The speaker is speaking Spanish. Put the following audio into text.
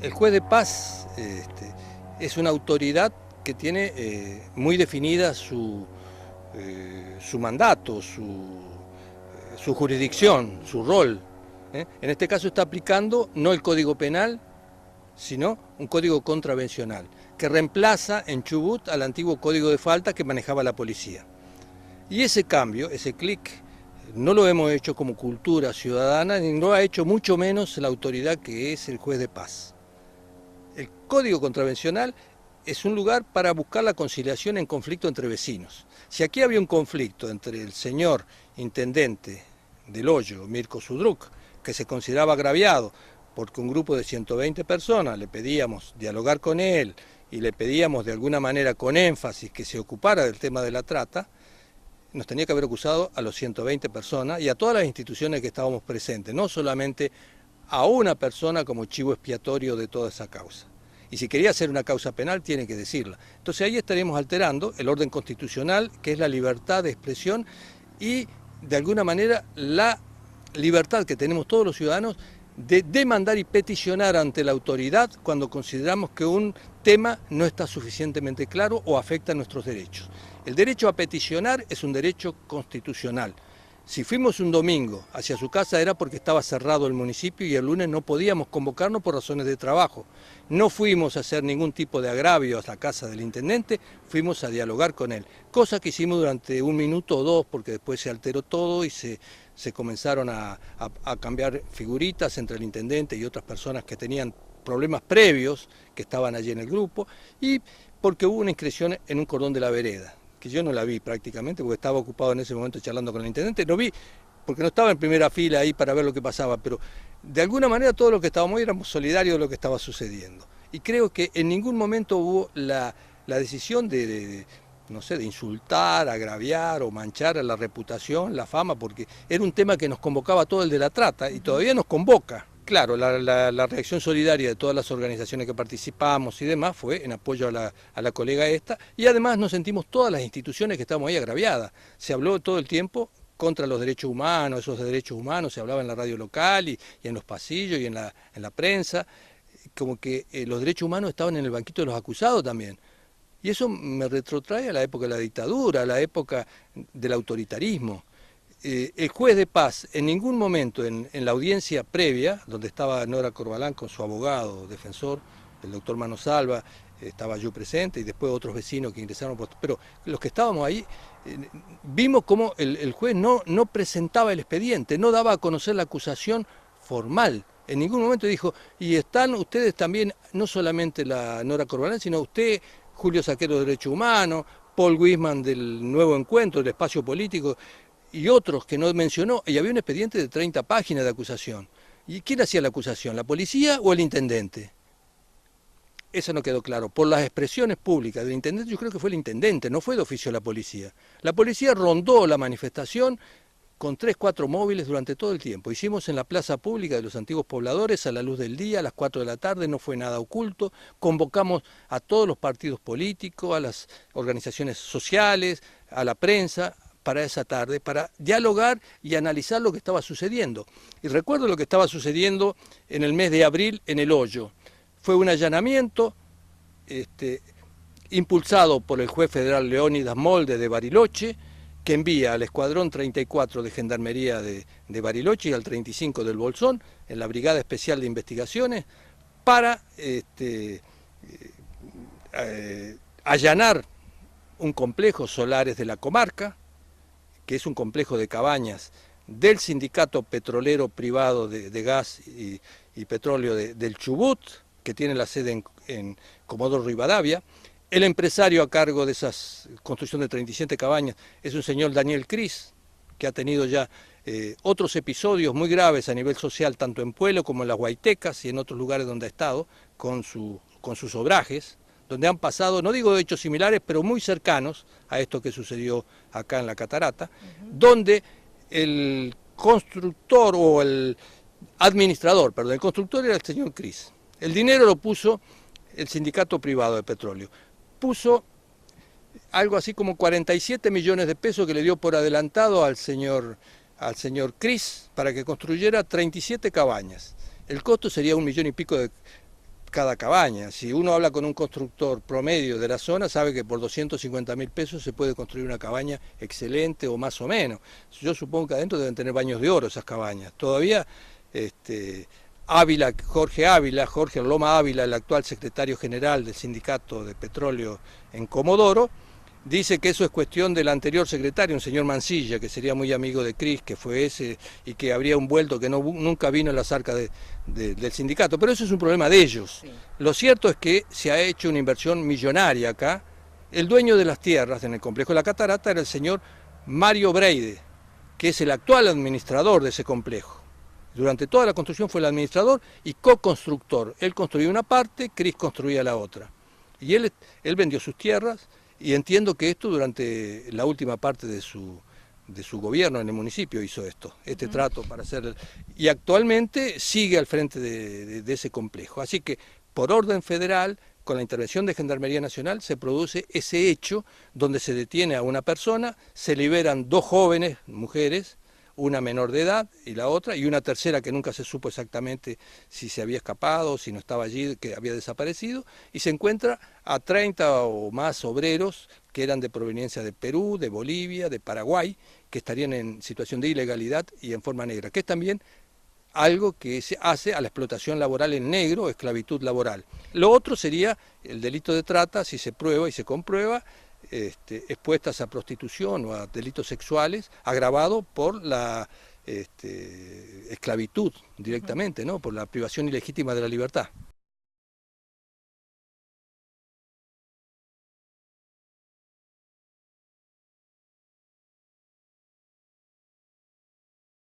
El juez de paz es una autoridad que tiene muy definida su mandato, su jurisdicción, su rol. En este caso está aplicando no el Código Penal, sino un código contravencional, que reemplaza en Chubut al antiguo código de falta que manejaba la policía. Y ese cambio, ese clic, no lo hemos hecho como cultura ciudadana, ni lo ha hecho mucho menos la autoridad que es el juez de paz. El código contravencional es un lugar para buscar la conciliación en conflicto entre vecinos. Si aquí había un conflicto entre el señor intendente del Hoyo, Mirko Sudruk, que se consideraba agraviado porque un grupo de 120 personas le pedíamos dialogar con él y le pedíamos de alguna manera con énfasis que se ocupara del tema de la trata, nos tenía que haber acusado a los 120 personas y a todas las instituciones que estábamos presentes, no solamente a una persona como chivo expiatorio de toda esa causa. Y si quería hacer una causa penal, tiene que decirla. Entonces ahí estaremos alterando el orden constitucional, que es la libertad de expresión y, de alguna manera, la libertad que tenemos todos los ciudadanos de demandar y peticionar ante la autoridad cuando consideramos que un tema no está suficientemente claro o afecta nuestros derechos. El derecho a peticionar es un derecho constitucional. Si fuimos un domingo hacia su casa era porque estaba cerrado el municipio y el lunes no podíamos convocarnos por razones de trabajo. No fuimos a hacer ningún tipo de agravio a la casa del intendente, fuimos a dialogar con él. Cosa que hicimos durante un minuto o dos porque después se alteró todo y se comenzaron a cambiar figuritas entre el intendente y otras personas que tenían problemas previos que estaban allí en el grupo y porque hubo una inscripción en un cordón de la vereda, que yo no la vi prácticamente porque estaba ocupado en ese momento charlando con el intendente, no vi porque no estaba en primera fila ahí para ver lo que pasaba, pero de alguna manera todos los que estábamos ahí éramos solidarios de lo que estaba sucediendo. Y creo que en ningún momento hubo la decisión no sé, de insultar, agraviar o manchar a la reputación, la fama, porque era un tema que nos convocaba todo el de la trata y todavía nos convoca. Claro, la reacción solidaria de todas las organizaciones que participamos y demás fue en apoyo a la colega esta y además nos sentimos todas las instituciones que estamos ahí agraviadas. Se habló todo el tiempo contra los derechos humanos, esos derechos humanos se hablaba en la radio local y en los pasillos y en la prensa, como que los derechos humanos estaban en el banquito de los acusados también. Y eso me retrotrae a la época de la dictadura, a la época del autoritarismo. El juez de paz en ningún momento en la audiencia previa, donde estaba Nora Corbalán con su abogado defensor, el doctor Mano Salva, estaba yo presente y después otros vecinos que ingresaron, pero los que estábamos ahí vimos cómo el juez no presentaba el expediente, no daba a conocer la acusación formal. En ningún momento dijo, y están ustedes también, no solamente la Nora Corbalán, sino usted, Julio Saquero de Derechos Humanos, Paul Wisman del Nuevo Encuentro, del Espacio Político, y otros que no mencionó, y había un expediente de 30 páginas de acusación. ¿Y quién hacía la acusación, la policía o el intendente? Eso no quedó claro. Por las expresiones públicas del intendente, yo creo que fue el intendente, no fue de oficio la policía. La policía rondó la manifestación con 3, 4 móviles durante todo el tiempo. Hicimos en la plaza pública de los antiguos pobladores a la luz del día, a las 4 de la tarde, no fue nada oculto. Convocamos a todos los partidos políticos, a las organizaciones sociales, a la prensa, para esa tarde, para dialogar y analizar lo que estaba sucediendo. Y recuerdo lo que estaba sucediendo en el mes de abril en El Hoyo. Fue un allanamiento impulsado por el juez federal Leónidas Molde de Bariloche, que envía al Escuadrón 34 de Gendarmería de Bariloche y al 35 del Bolsón, en la Brigada Especial de Investigaciones, para allanar un complejo Solares de la comarca, que es un complejo de cabañas del sindicato petrolero privado de gas y petróleo del Chubut, que tiene la sede en Comodoro Rivadavia. El empresario a cargo de esa construcción de 37 cabañas es un señor Daniel Cris, que ha tenido ya otros episodios muy graves a nivel social, tanto en Pueblo como en las Huaytecas y en otros lugares donde ha estado, con sus obrajes, donde han pasado, no digo hechos similares, pero muy cercanos a esto que sucedió acá en la Catarata, donde el constructor o el administrador, perdón, el constructor era el señor Cris. El dinero lo puso el sindicato privado de petróleo. Puso algo así como 47 millones de pesos que le dio por adelantado al señor Cris para que construyera 37 cabañas. El costo sería 1 millón y pico cada cabaña. Si uno habla con un constructor promedio de la zona, sabe que por 250.000 pesos se puede construir una cabaña excelente o más o menos. Yo supongo que adentro deben tener baños de oro esas cabañas. Todavía Jorge Loma Ávila, el actual secretario general del Sindicato de Petróleo en Comodoro, dice que eso es cuestión del anterior secretario, un señor Mansilla, que sería muy amigo de Cris, que fue ese, y que habría un vuelto que nunca vino en las arcas del sindicato. Pero eso es un problema de ellos. Sí. Lo cierto es que se ha hecho una inversión millonaria acá. El dueño de las tierras en el complejo de la Catarata era el señor Mario Breide, que es el actual administrador de ese complejo. Durante toda la construcción fue el administrador y co-constructor. Él construía una parte, Cris construía la otra. Y él vendió sus tierras. Y entiendo que esto durante la última parte de su gobierno en el municipio hizo este trato para hacer... Y actualmente sigue al frente de ese complejo. Así que por orden federal, con la intervención de Gendarmería Nacional, se produce ese hecho donde se detiene a una persona, se liberan 2 jóvenes, mujeres, una menor de edad y la otra, y una tercera que nunca se supo exactamente si se había escapado, si no estaba allí, que había desaparecido, y se encuentra a 30 o más obreros que eran de proveniencia de Perú, de Bolivia, de Paraguay, que estarían en situación de ilegalidad y en forma negra, que es también algo que se hace a la explotación laboral en negro, esclavitud laboral. Lo otro sería el delito de trata, si se prueba y se comprueba, expuestas a prostitución o a delitos sexuales, agravado por la esclavitud directamente, ¿no? Por la privación ilegítima de la libertad.